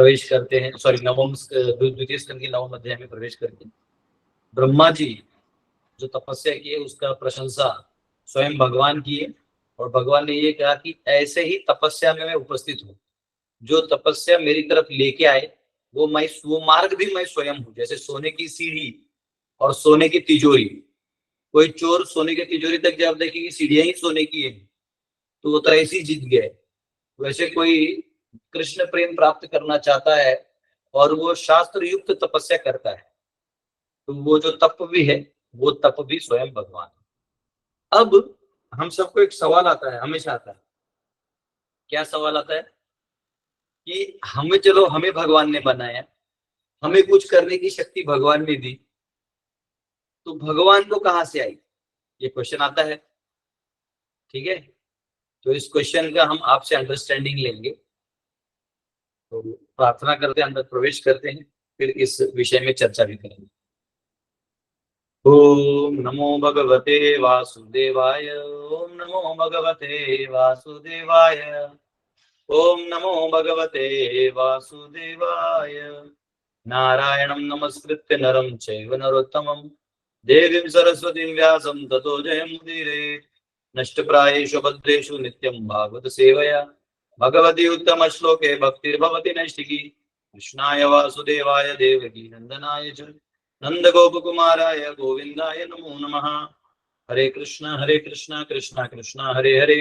प्रवेश करते हैं, सॉरी द्वितीय स्कंद के नवम अध्याय में प्रवेश करके ब्रह्मा जी जो तपस्या की है उसका प्रशंसा स्वयं भगवान की है, और भगवान ने ये कहा कि ऐसे ही तपस्या में मैं उपस्थित हूँ, जो तपस्या मेरी तरफ लेके आए वो मार्ग भी मैं स्वयं हूँ। जैसे सोने की सीढ़ी और सोने की तिजोरी, कोई चोर सोने की तिजोरी तक जब देखेगी सीढ़ियां ही सोने की है तो वो तो ऐसे ही जीत गए। वैसे कोई कृष्ण प्रेम प्राप्त करना चाहता है और वो शास्त्र युक्त तपस्या करता है तो वो जो तप भी है वो तप भी स्वयं भगवान है। अब हम सबको एक सवाल आता है, हमेशा आता है। क्या सवाल आता है कि हमें भगवान ने बनाया, हमें कुछ करने की शक्ति भगवान ने दी, तो भगवान तो कहां से आई, ये क्वेश्चन आता है। ठीक है, तो इस क्वेश्चन का हम आपसे अंडरस्टैंडिंग लेंगे, तो प्रार्थना करते हैं, अंदर प्रवेश करते हैं, फिर इस विषय में चर्चा भी करेंगे। ओम नमो भगवते वासुदेवाय, ओम नमो भगवते वासुदेवाय, ओम नमो भगवते वासुदेवाय। नारायणं नमस्कृत्य नरं चैव नरोत्तमं देवीं सरस्वतीं व्यासं ततो जयमुदीरयेत्। नष्टप्रायेषु भद्रेषु नित्यं भागवत सेवया भगवती उत्तम श्लोके भक्तिर्भवति नैष्टिकी। कृष्णाय वासुदेवाय देवकी नंदनाय च नंदगोपकुमाराय गोविंदाय नमो नमः। हरे कृष्णा कृष्णा कृष्णा हरे हरे,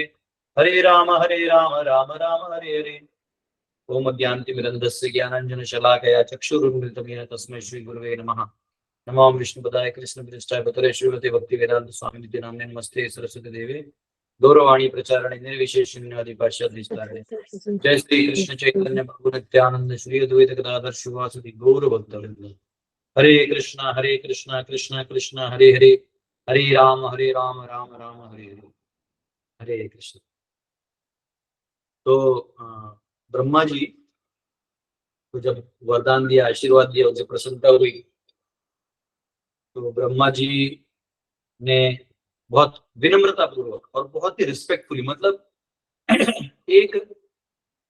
हरे राम राम राम हरे हरे। ओम ज्ञानतिमिरन्धस्य ज्ञानाञ्जनशलाकया चक्षुरुन्मिलितं येन तस्मै श्रीगुरवे नमः। नमो विष्णुपदाय कृष्णप्रेष्ठाय भद्रे श्रीमते भक्तिवेदांत स्वामिनिधि नाम्ने नमस्ते सरस्वती देवे गौरवाणी प्रचारणे निर्विशेषण्यवादी पाश्चात्य। जय श्री कृष्ण चैतन्य प्रभु नित्यानंद श्री अद्वैत गदाधर शिवासुदि गौर भक्तवृंद। हरे कृष्णा कृष्णा कृष्णा हरे हरे, हरे राम राम राम हरे हरे। हरे कृष्ण। तो ब्रह्मा जी को जब वरदान दिया, आशीर्वाद दिया, उनसे प्रसन्नता हुई, तो ब्रह्मा जी ने बहुत विनम्रता पूर्वक और बहुत ही रिस्पेक्टफुली, मतलब एक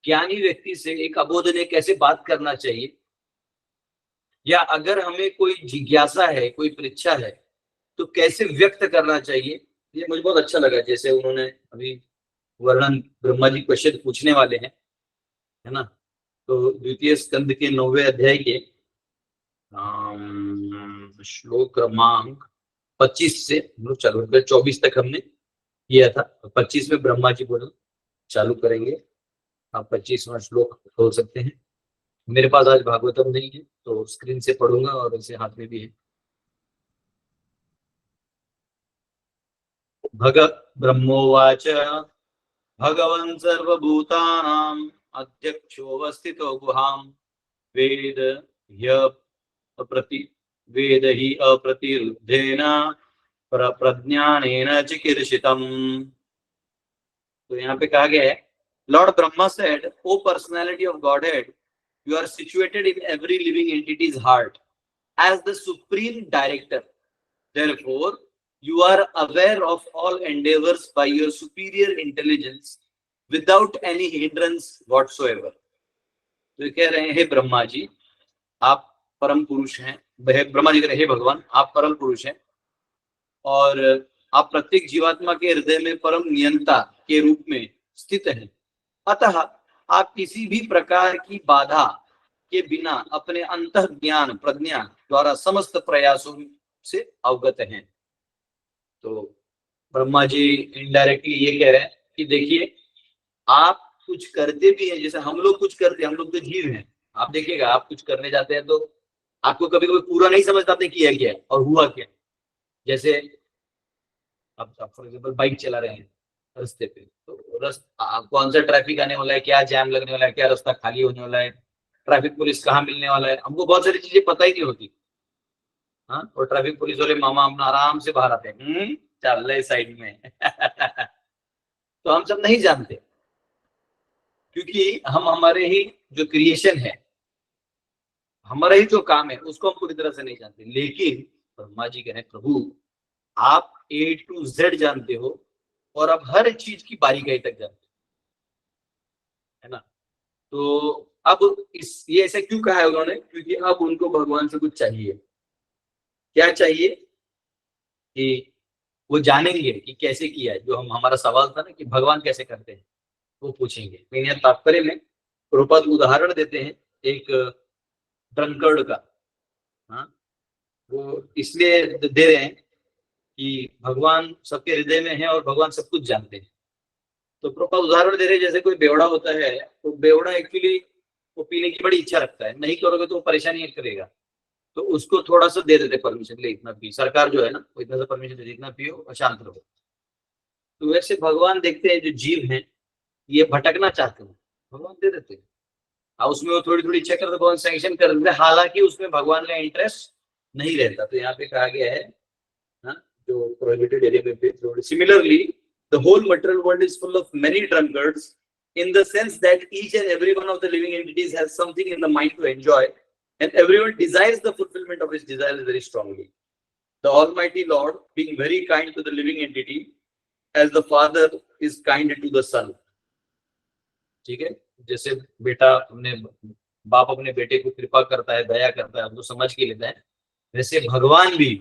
ज्ञानी व्यक्ति से एक अबोधने कैसे बात करना चाहिए, या अगर हमें कोई जिज्ञासा है, कोई परीक्षा है, तो कैसे व्यक्त करना चाहिए, ये मुझे बहुत अच्छा लगा। जैसे उन्होंने अभी वर्णन ब्रह्मा जी क्वेश्चन पूछने वाले हैं, है ना। तो द्वितीय स्कंद के 9वें अध्याय के श्लोक क्रमांक 25 से चालू, 24 तक हमने किया था। 25 में ब्रह्मा जी बोले, चालू करेंगे। आप 25वां श्लोक खोल सकते हैं। मेरे पास आज भागवतम नहीं है तो स्क्रीन से पढ़ूंगा और इसे हाथ में भी है। भग ब्रह्मोवाच भगवन् सर्वभूतानाम् अध्यक्षोऽवस्थितो गुहां वेद हि अप्रतिरुद्धेन प्रज्ञानेन चिकीर्षितम्। तो यहाँ पे कहा गया है, lord Brahma said, O personality of Godhead, you are situated in every living entity's heart as the supreme director. Therefore, you are aware of all endeavors by your superior intelligence without any hindrance whatsoever. तो कह रहे हैं, हे ब्रह्मा जी, आप परम पुरुष हैं। ब्रह्मा जी कह रहे हैं, हे भगवान, आप परम पुरुष हैं और आप प्रत्येक जीवात्मा के हृदय में परम नियंता के रूप में स्थित हैं। अतः आप किसी भी प्रकार की बाधा के बिना अपने अंतः ज्ञान प्रज्ञा द्वारा समस्त प्रयासों से अवगत हैं। तो ब्रह्मा जी इनडायरेक्टली ये कह रहे हैं कि देखिए, आप कुछ करते भी हैं, जैसे हम लोग कुछ करते हैं, हम लोग तो जीव हैं। आप देखिएगा, आप कुछ करने जाते हैं तो आपको कभी कभी पूरा नहीं समझ आपने किया क्या और हुआ क्या। जैसे आप फॉर एग्जाम्पल बाइक चला रहे हैं रास्ते पे, तो कौन सा ट्रैफिक आने वाला है, क्या जैम लगने वाला है, क्या रास्ता खाली होने वाला है, ट्रैफिक पुलिस कहाँ मिलने वाला है, हमको बहुत सारी चीजें पता ही नहीं होती। हाँ, और ट्रैफिक पुलिस वाले मामा अपना आराम से बाहर आते हैं, चल रहे साइड में तो हम सब नहीं जानते, क्योंकि हम हमारे ही जो क्रिएशन है, हमारा ही जो काम है, उसको हम पूरी तरह से नहीं जानते। लेकिन ब्रह्मा जी कह रहे हैं, प्रभु आप A to Z जानते हो और आप हर चीज की बारीकाई तक जानते हो, है ना। तो अब ये ऐसे क्यों कहा है उन्होंने? क्योंकि अब उनको भगवान से कुछ चाहिए। क्या चाहिए? कि वो जानेंगे कि कैसे किया है। जो हमारा सवाल था ना कि भगवान कैसे करते हैं, वो पूछेंगे। तो यहाँ तात्पर्य में प्रभुपाद उदाहरण देते हैं एक ड्रंकर्ड का। हाँ, वो इसलिए दे रहे हैं कि भगवान सबके हृदय में है और भगवान सब कुछ जानते हैं। तो प्रभुपाद उदाहरण दे रहे हैं, जैसे कोई बेवड़ा होता है, तो बेवड़ा एक्चुअली वो पीने की बड़ी इच्छा रखता है, नहीं करोगे तो वो परेशानी करेगा, तो उसको थोड़ा सा दे देते परमिशन, ले इतना पी। सरकार जो है ना, वो इतना सा परमिशन दे, इतना पियो और शांत रहो। तो वैसे भगवान देखते हैं जो जीव हैं ये भटकना चाहते हैं, भगवान दे देते हैं। और उसमें वो थोड़ी थोड़ी इच्छा करते, भगवान सैंक्शन कर देते हैं, हालांकि उसमें भगवान का इंटरेस्ट नहीं रहता। तो यहाँ पे कहा गया है, हाँ, जो प्रोहिबिटेड एरिया में भी। Similarly the whole material world is full of many drunkards in the sense that each and every one of the living entities has something in the mind to enjoy, and everyone desires the fulfillment of his desires very strongly. The Almighty Lord being very kind to the living entity as the father is kind to the son. ठीक है, जैसे बेटा अपने बाप अपने बेटे को कृपा करता है, दया करता है, उसको समझ के लेता है, वैसे भगवान भी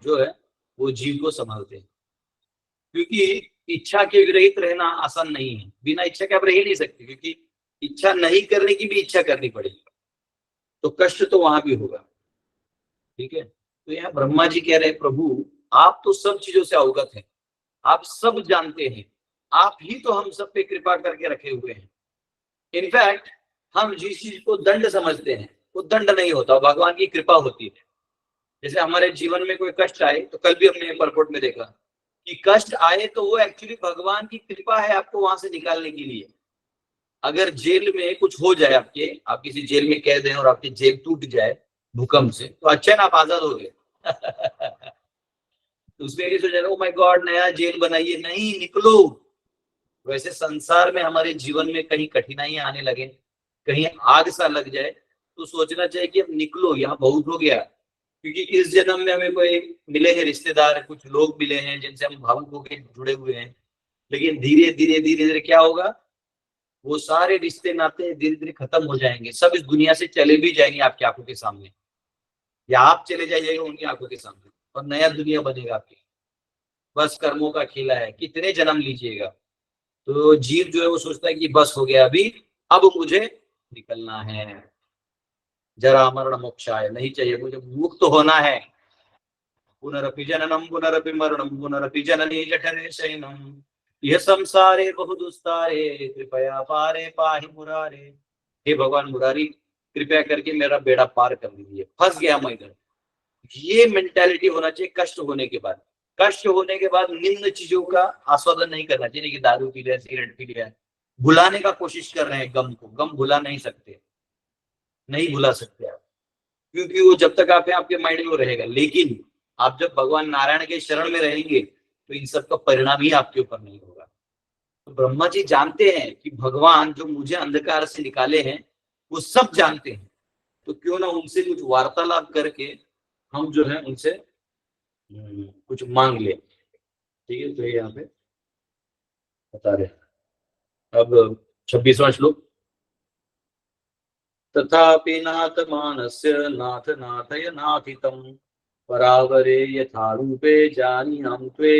जो है वो जीव को संभालते हैं। क्योंकि इच्छा के विरहित रहना आसान नहीं है, बिना इच्छा के आप रह ही नहीं सकते, क्योंकि इच्छा नहीं करने की भी इच्छा करनी पड़ेगी, तो कष्ट तो वहां भी होगा। ठीक है, तो यहाँ ब्रह्मा जी कह रहे हैं, प्रभु आप तो सब चीजों से अवगत हैं, आप सब जानते हैं, आप ही तो हम सब पे कृपा करके रखे हुए हैं। इनफैक्ट हम जिस चीज को दंड समझते हैं वो दंड नहीं होता, भगवान की कृपा होती है। जैसे हमारे जीवन में कोई कष्ट आए, तो कल भी हमने परपोर्ट में देखा कि कष्ट आए तो वो एक्चुअली भगवान की कृपा है आपको वहां से निकालने के लिए। अगर जेल में कुछ हो जाए, आपके आप किसी जेल में कैद हैं और आपकी जेल टूट जाए भूकंप से, तो अच्छा ना आप आजाद हो गए। तो उसमें ये सोचा, ओ माय गॉड नया जेल बनाइए, नहीं, निकलो। वैसे संसार में हमारे जीवन में कहीं कठिनाइयां आने लगे, कहीं आग सा लग जाए, तो सोचना चाहिए कि अब निकलो, यहाँ बहुत हो गया। क्योंकि इस जन्म में हमें कोई मिले हैं रिश्तेदार, कुछ लोग मिले हैं जिनसे हम भावुक होकर जुड़े हुए हैं, लेकिन धीरे धीरे धीरे धीरे क्या होगा, वो सारे रिश्ते नाते धीरे धीरे खत्म हो जाएंगे, सब इस दुनिया से चले भी जाएंगे आपकी आंखों के सामने, या आप चले जाइएगा उनकी आंखों के सामने, और नया दुनिया बनेगा आपकी। बस कर्मों का खेला है, कितने जन्म लीजिएगा। तो जीव जो है वो सोचता है कि बस हो गया अभी, अब मुझे निकलना है, जरा मरण मोक्षाय, नहीं चाहिए, मुझे मुक्त होना है। पुनरपि जननम पुनरपि मरणम पुनरपि जननी जठरे शयनम, यह संसारे बहुदुस्तारे, कृपया पारे पाहि मुरारे। हे भगवान मुरारी, कृपया करके मेरा बेड़ा पार कर दीजिए, फंस गया मैं इधर। ये मेंटेलिटी होना चाहिए कष्ट होने के बाद। कष्ट होने के बाद निम्न चीजों का आस्वादन नहीं करना चाहिए कि दारू पी लिया, सिगरेट पी लिया, भुलाने का कोशिश कर रहे हैं गम को। गम भुला नहीं सकते, नहीं भुला सकते आप, क्योंकि वो जब तक आप हैं आपके माइंड में वो रहेगा। लेकिन आप जब भगवान नारायण के शरण में रहेंगे तो इन सब का परिणाम ही आपके ऊपर नहीं होगा। तो ब्रह्मा जी जानते हैं कि भगवान जो मुझे अंधकार से निकाले हैं वो सब जानते हैं, तो क्यों ना उनसे कुछ वार्तालाप करके हम जो है उनसे कुछ मांग ले। ठीक है, तो ये यहाँ पे बता रहे हैं। अब 26वां श्लोक। तथापि नाथ मानस्य नाथ नाथय नाथितम, परावरे यथा रूपे जानीनां त्वे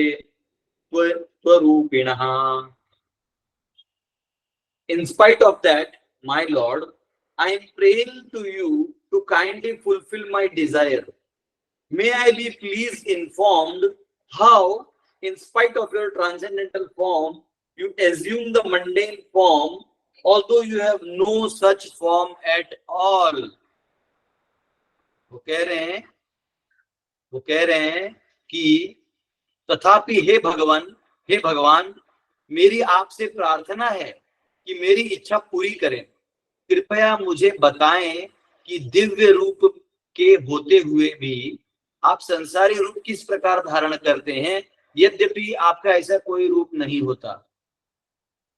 त्वरूपिणः। In spite of that, my Lord, I am praying to you to kindly fulfill my desire. May I be please informed how, in spite of your transcendental form, you assume the mundane form, although you have no such form at all. वो कह रहे हैं वो कह रहे हैं कि तथापि हे भगवान, मेरी आपसे प्रार्थना है कि मेरी इच्छा पूरी करें। कृपया मुझे बताएं कि दिव्य रूप के होते हुए भी आप संसारी रूप किस प्रकार धारण करते हैं, यद्यपि आपका ऐसा कोई रूप नहीं होता।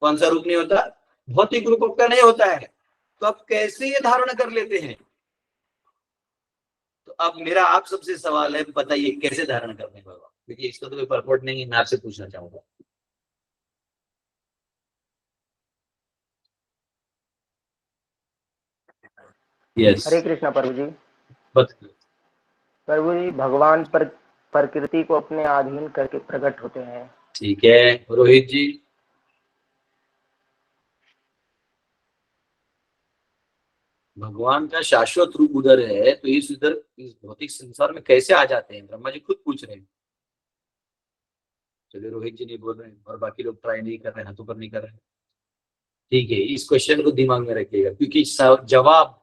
कौन सा रूप नहीं होता? भौतिक रूप आपका नहीं होता है, तो आप कैसे ये धारण कर लेते हैं? तो अब मेरा आप सबसे सवाल है, बताइए कैसे धारण करते हैं भगवान, क्योंकि इसका तो कोई परपोर्ट नहीं है, मैं आपसे पूछना चाहूंगा। यस, हरे कृष्णा प्रभु जी। बताइए। प्रभु जी, भगवान प्रकृति को अपने अधीन करके प्रकट होते हैं। ठीक है रोहित जी। भगवान का शाश्वत रूप उधर है, तो इस भौतिक संसार में कैसे आ जाते हैं, ब्रह्मा जी खुद पूछ रहे हैं। चलिए रोहित जी नहीं बोल रहे हैं और बाकी लोग ट्राई नहीं कर रहे हैं, हाथों पर नहीं कर रहे हैं। ठीक है, इस क्वेश्चन को दिमाग में रखिएगा, क्योंकि जवाब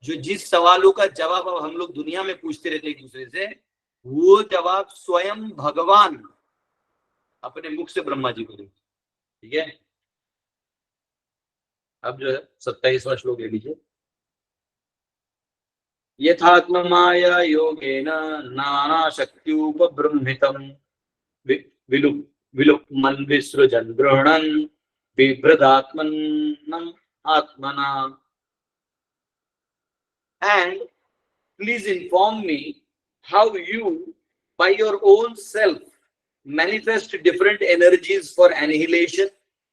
जो जिस सवालों का जवाब अब हम लोग दुनिया में पूछते रहते एक दूसरे से, वो जवाब स्वयं भगवान अपने मुख से ब्रह्मा जी को देंगे। ठीक है, अब जो है 27वां श्लोक ले लीजिए। यथात्म माया योगेन नाना शक्त्युपबृंहितम् विलुप्मन् विसृजन् गृह्णन् बिभ्रदात्मनम् आत्मना। And please inform me how you, by your own self, manifest different energies for annihilation,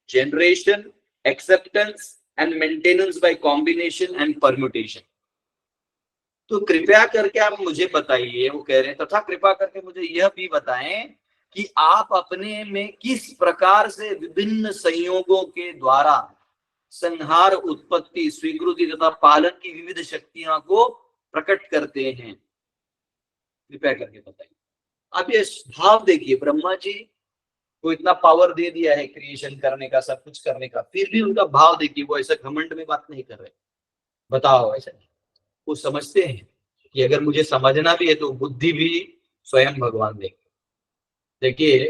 generation, acceptance, and maintenance by combination and permutation. तो कृपया करके आप मुझे बताइए, वो कह रहे हैं, तथा कृपा करके मुझे यह भी बताएं कि आप अपने में किस प्रकार से विभिन्न संयोगों के द्वारा संहार, उत्पत्ति, स्वीकृति तथा पालन की विविध शक्तियों को प्रकट करते हैं। कृपया करके बताइए। अब ये भाव देखिए, ब्रह्मा जी को इतना पावर दे दिया है क्रिएशन करने का, सब कुछ करने का, फिर भी उनका भाव देखिए, वो ऐसा घमंड में बात नहीं कर रहे। बताओ ऐसा नहीं, वो समझते हैं कि अगर मुझे समझना भी है तो बुद्धि भी स्वयं भगवान देंगे। देखिए,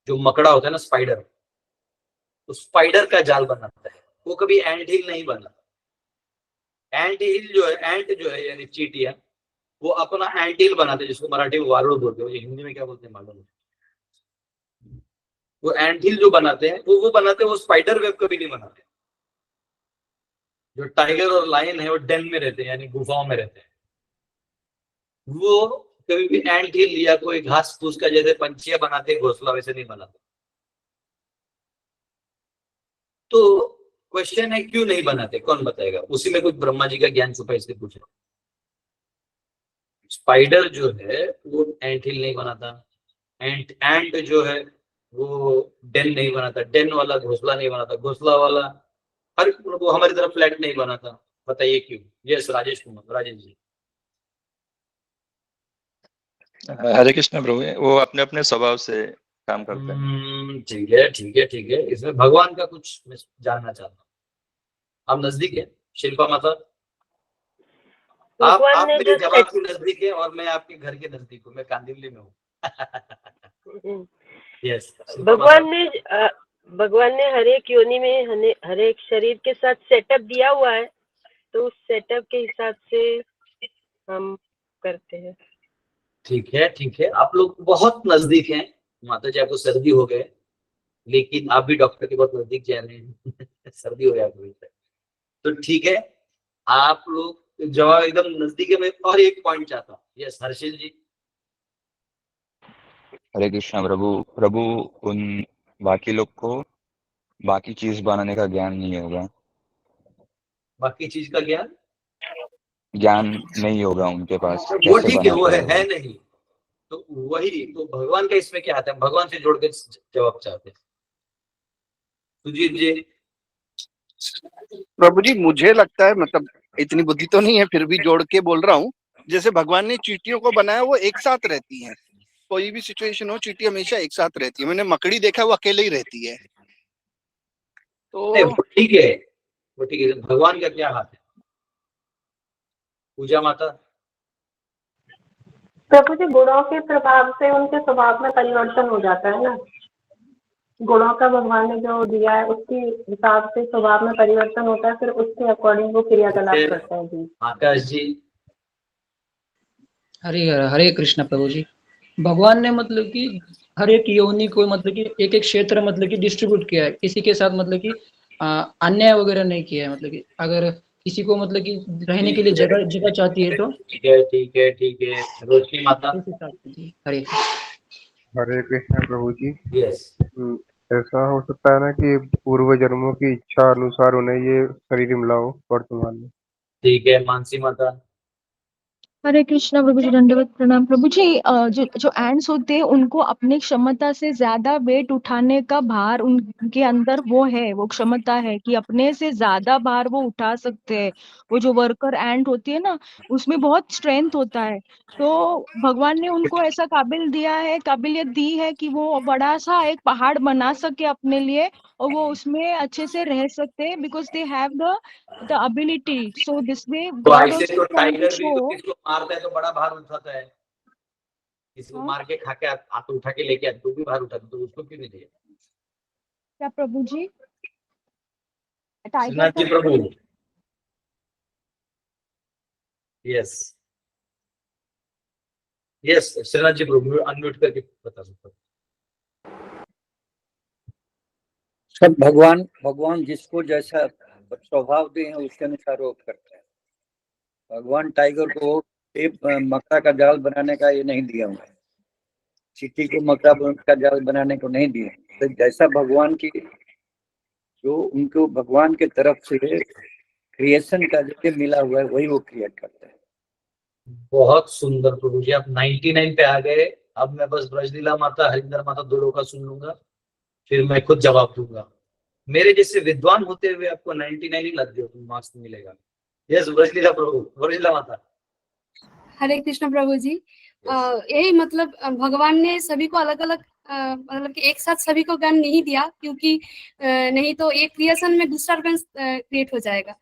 जो मकड़ा होता है ना, स्पाइडर, तो स्पाइडर का जाल बनाता है, वो कभी एंट हिल नहीं बनाता। एंट हिल जो है, एंट जो है यानी चींटियां, वो अपना एंट हिल बनाते हैं, जिसको मराठी में वारुड़ बोलते हैं, हिंदी में क्या बोलते हैं मालूम नहीं। वो एंट हिल जो बनाते हैं वो बनाते हैं, वो स्पाइडर वेब कभी नहीं बनाते। जो टाइगर और लायन है वो डेन में रहते हैं, यानी गुफाओं में रहते हैं। वो कभी भी एंट हिल या कोई घास फूस का जैसे पंछियां बनाते हैं घोंसला, वैसे नहीं बनाते। तो क्वेश्चन है क्यों नहीं बनाते, कौन बताएगा? उसी में कुछ ब्रह्मा जी का ज्ञान छुपा, इसलिए पूछ रहा हूं। स्पाइडर जो है वो एंट हिल नहीं बनाता, एंट जो है वो डेन नहीं बनाता, डेन वाला घोंसला नहीं बनाता, घोंसला वाला हर वो हमारी तरफ फ्लैट नहीं बनाता। बताइए क्यों? यस राजेश कुमार, राजेश जी। हरे कृष्ण प्रभु, वो अपने अपने स्वभाव से काम करते हैं। ठीक है ठीक है ठीक है, इसमें भगवान का कुछ मैं जानना चाहता हूँ। आप नजदीक है शिल्पा माता, आप ने मेरे जो जवाब के नजदीक है और मैं आपके घर के नजदीक हूँ, मैं कांदिवली में हूँ। यस भगवान ने हर एक योनि में हर एक शरीर के साथ सेटअप दिया हुआ है, तो उस सेटअप के हिसाब से हम करते हैं। ठीक है ठीक है, आप लोग बहुत नजदीक हैं। माता जी आपको सर्दी हो गए, लेकिन आप भी डॉक्टर के बहुत नजदीक जा रहे हैं। सर्दी हो गया आपको, तो ठीक है, आप लोग जवाब एकदम नजदीक है। मैं और एक पॉइंट चाहता हूँ। यस हर्षिल जी। हरे कृष्ण प्रभु, प्रभु उन बाकी लोग को बाकी चीज बनाने का ज्ञान नहीं होगा। बाकी चीज का ज्ञान नहीं होगा उनके पास, वो कैसे ठीक है, वो बनाते है, हैं वो। नहीं। तो वही तो भगवान का इसमें क्या आता है, भगवान से जोड़ के जवाब चाहते हैं। सुजीत जी। प्रभु जी, मुझे लगता है, मतलब इतनी बुद्धि तो नहीं है, फिर भी जोड़ के बोल रहा हूँ, जैसे भगवान ने चींटियों को बनाया, वो एक साथ रहती हैं। कोई भी सिचुएशन हो, चींटी हमेशा एक साथ रहती है। मैंने मकड़ी देखा, वो अकेले ही रहती है। तो वो ठीक है, वो ठीक है, भगवान का क्या हाथ है? पूजा माता। प्रभु जी, गुणों के प्रभाव से उनके स्वभाव में परिवर्तन हो जाता है ना। गुणों का भगवान ने जो दिया है उसके हिसाब से स्वभाव में परिवर्तन होता है, फिर उसके अकॉर्डिंग वो क्रियाकलाप करते हैं जी। आकाश जी। हरे कृष्ण प्रभु जी। भगवान ने मतलब कि हर एक योनि को मतलब कि एक एक क्षेत्र मतलब कि डिस्ट्रीब्यूट किया है, किसी के साथ मतलब कि अन्याय वगैरह नहीं किया है। मतलब कि अगर किसी को मतलब कि रहने के लिए जगह चाहती है तो ठीक है ठीक है ठीक है, रोशनी माता। हरे हरे कृष्ण प्रभु जी। यस। ऐसा हो सकता है ना कि पूर्व जन्मों की इच्छा अनुसार उन्हें ये शरीर मिला हो वर्तमान में। ठीक है, मानसी माता। हरे कृष्णा प्रभु जी, दंडवत प्रणाम प्रभु जी। जो जो एंड्स होते हैं उनको अपनी क्षमता से ज्यादा वेट उठाने का भार उनके अंदर वो है, वो क्षमता है कि अपने से ज्यादा भार वो उठा सकते हैं। वो जो वर्कर एंड होती है ना, उसमें बहुत स्ट्रेंथ होता है। तो भगवान ने उनको ऐसा काबिलियत दी है कि वो बड़ा सा एक पहाड़ बना सके अपने लिए, और वो उसमें अच्छे से रह सकते हैं, because they have the ability. So this way तो गॉड ऐसे आल्सो तो ट्राइंग टू टाइगर भी तो शो। किसी को मारता है तो बड़ा भार उठाता है, किसी को हाँ, मार के खा के हाथ उठा के लेके आते तो भी भार उठाता, तो उसको क्यों नहीं दिया? क्या प्रभु जी? टाइगर श्रीनाथ को जी प्रभु। यस यस, श्रीनाथ जी प्रभु अनम्यूट करके बता सकते हो। सब भगवान भगवान जिसको जैसा स्वभाव दे हैं उसके अनुसार वो करते हैं। भगवान टाइगर को एक मकड़ा का जाल बनाने का ये नहीं दिया हुआ है, चींटी को मकड़ा का जाल बनाने को नहीं दिया। तो जैसा भगवान की जो उनको भगवान के तरफ से क्रिएशन का जो मिला हुआ है वही वो क्रिएट करते हैं। बहुत सुंदर प्रभु जी, आप 99 पे आ गए। अब मैं बस ब्रजलीला माता हरिंदर माता दोनों का सुन लूंगा, फिर मैं खुद जवाब दूंगा। मेरे जैसे विद्वान होते हुए आपको 99 ही लग गया, मार्क्स मिलेगा। यस ब्रजलीला प्रभु, ब्रजलीला माता। हरे कृष्ण प्रभु जी। यही मतलब भगवान ने सभी को अलग अलग मतलब कि एक साथ सभी को ज्ञान नहीं दिया, क्योंकि नहीं तो एक क्रिएशन में डिस्टर्बेंस क्रिएट हो जाएगा।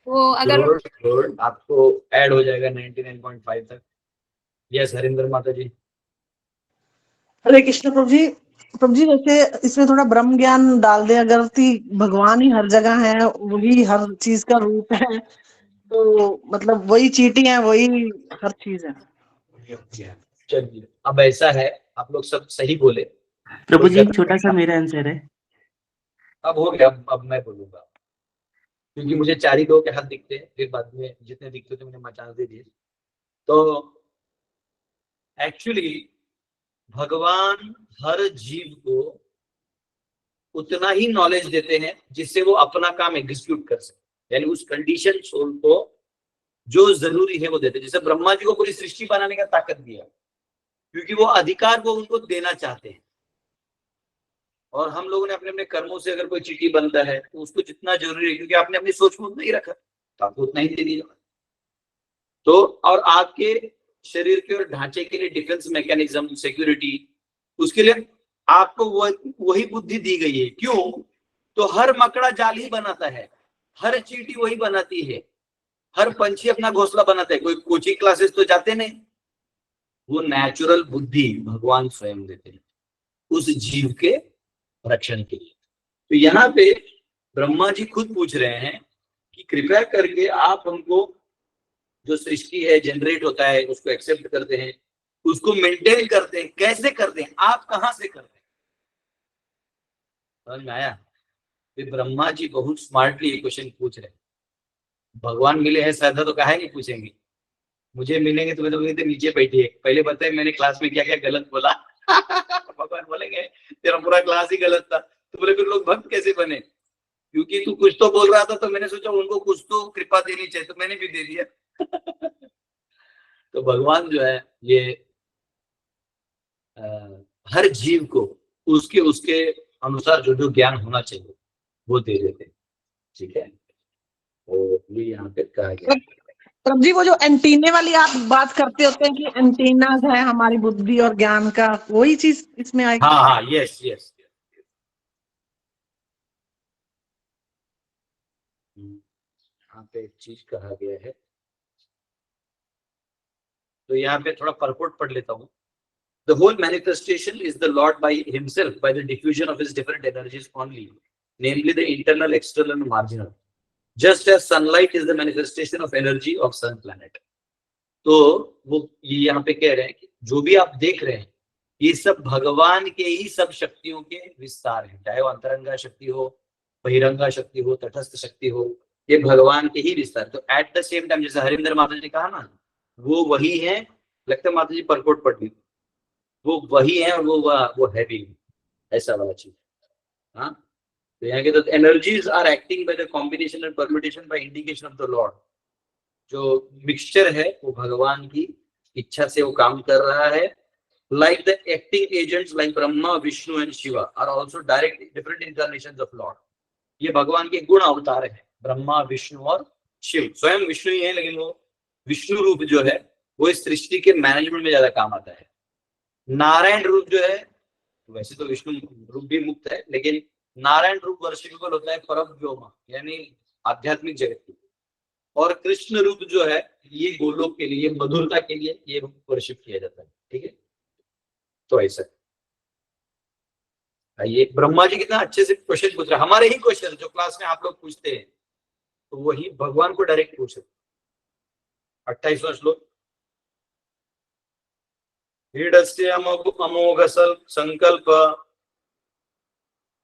वो अगर गुड, आपको ऐड हो जाएगा 99.5 तक। यस हरिंदर माता जी। हरे कृष्ण प्रभु जी। प्रभु जी वैसे इसमें थोड़ा ब्रह्म ज्ञान डाल दे अगर, भगवान ही हर जगह है, वही हर चीज का रूप है, तो मतलब वही चीटी है, वही हर चीज है। चलिए, अब ऐसा है, आप लोग सब सही बोले प्रभु जी, एक छोटा सा मेरा आंसर है। अब हो गया, अब मैं बोलूंगा, क्योंकि मुझे 4 ही लोगों के हाथ दिखते हैं, फिर बाद में जितने दिखते थे मैंने चांस दे दिए। तो एक्चुअली भगवान हर जीव को उतना ही नॉलेज देते हैं जिससे वो अपना काम एग्जीक्यूट कर सके, यानी उस कंडीशन सोल को जो जरूरी है वो देते हैं। जैसे ब्रह्मा जी को पूरी सृष्टि बनाने का ताकत दिया, क्योंकि वो अधिकार वो उनको देना चाहते हैं। और हम लोगों ने अपने अपने कर्मों से अगर कोई चीटी बनता है तो उसको जितना जरूरी है, क्योंकि आपने अपनी सोच में उतना ही रखा तो आपको उतना ही दे दिया। तो और आपके शरीर के और ढांचे के लिए डिफेंस मैकेनिज्म, सिक्योरिटी, उसके लिए आपको वही बुद्धि दी गई है। क्यों? तो हर मकड़ा जाल ही बनाता है, हर चींटी वही बनाती है, हर पंछी अपना घोंसला बनाता है। कोई कोचिंग क्लासेस तो जाते नहीं, वो नेचुरल बुद्धि भगवान स्वयं देते हैं उस जीव के रक्षण के लिए। तो यहाँ पे ब्रह्मा जी खुद पूछ रहे हैं कि कृपया करके आप हमको जो सृष्टि है जनरेट होता है उसको एक्सेप्ट करते हैं, उसको मेंटेन करते हैं, कैसे करते हैं, आप कहां से करते हैं? समझ में आया? फिर ब्रह्मा जी बहुत स्मार्टली ये क्वेश्चन पूछ रहे हैं। भगवान मिले हैं साधा तो काहे नहीं पूछेंगे? मुझे मिलेंगे तुम्हें तो बोलेंगे नीचे बैठिए, पहले बताए मैंने क्लास में क्या क्या गलत बोला। भगवान बोलेंगे तेरा पूरा क्लास ही गलत था। तो बोले फिर लोग भक्त कैसे बने? क्योंकि तू कुछ तो बोल रहा था, तो मैंने सोचा उनको कुछ तो कृपा देनी चाहिए, तो मैंने भी दे दिया। तो भगवान जो है ये हर जीव को उसके उसके अनुसार जो जो ज्ञान होना चाहिए वो दे देते हैं। ठीक है, तो ये यहाँ पे कहा गया। प्रभु जी वो जो एंटीने वाली आप बात करते होते हैं कि एंटीना है हमारी बुद्धि और ज्ञान का, वही चीज इसमें आएगी। हाँ हाँ, यस यस। यहाँ पे एक चीज कहा गया है, तो यहाँ पे थोड़ा परपोर्ट पढ़ लेता हूँ। The whole manifestation is the Lord by himself, by the diffusion of his different energies only, namely the internal, external and marginal. Just as sunlight is the manifestation of energy of sun planet. तो वो ये यहाँ पे कह रहे हैं कि जो भी आप देख रहे हैं ये सब भगवान के ही सब शक्तियों के विस्तार है, चाहे वो अंतरंगा शक्ति हो, बहिरंगा शक्ति हो, तटस्थ शक्ति हो, ये भगवान के ही विस्तार। तो एट द सेम टाइम जैसे हरिंदर माता जी ने कहा ना, वो वही है, लगता है माता जी परकोट पढ़ ली, वो वही है और वो है भी, ऐसा वाला चीज। हाँ, तो यहाँ के तो energies are acting by the combination and permutation by indication of the lord. जो मिक्सचर है वो भगवान की इच्छा से वो काम कर रहा है. Like the acting agents like Brahma, Vishnu and Shiva are also direct different incarnations of Lord. ये भगवान के गुण अवतार है, ब्रह्मा, विष्णु और शिव. स्वयं विष्णु ही है, लेकिन वो विष्णु रूप जो है वो इस सृष्टि के मैनेजमेंट में ज्यादा काम आता है. नारायण रूप जो है, वैसे तो विष्णु रूप भी मुक्त है, लेकिन नारायण रूप वर्शिपेबल होता है परम व्योमा, यानी आध्यात्मिक जगत की. और कृष्ण रूप जो है ये गोलोक के लिए, मधुरता के लिए ये रूप वर्शिप किया जाता है. ठीक है, तो ऐसा. ये ब्रह्मा जी कितना अच्छे से क्वेश्चन पूछ रहे हैं. हमारे ही क्वेश्चन जो क्लास में आप लोग पूछते हैं तो वही भगवान को डायरेक्ट पूछ रहे. 28वां श्लोक. हीडस्य अमोघ संकल्प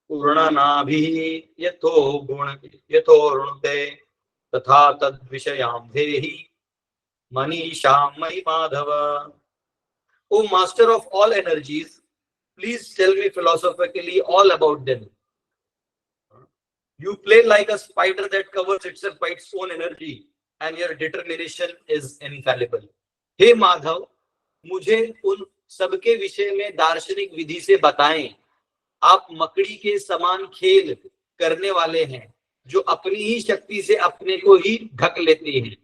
पूर्णनाभिः यथोर्णुते तथा तद विषयां देहि मनीषां मयि Madhav. O master of all energies, please tell me philosophically all about them. You play like a spider that covers itself by its own energy, and your determination is infallible. हे माधव, मुझे उन सबके विषय में दार्शनिक विधि से बताएं. आप मकड़ी के समान खेल करने वाले हैं जो अपनी ही शक्ति से अपने को ही ढक लेते हैं.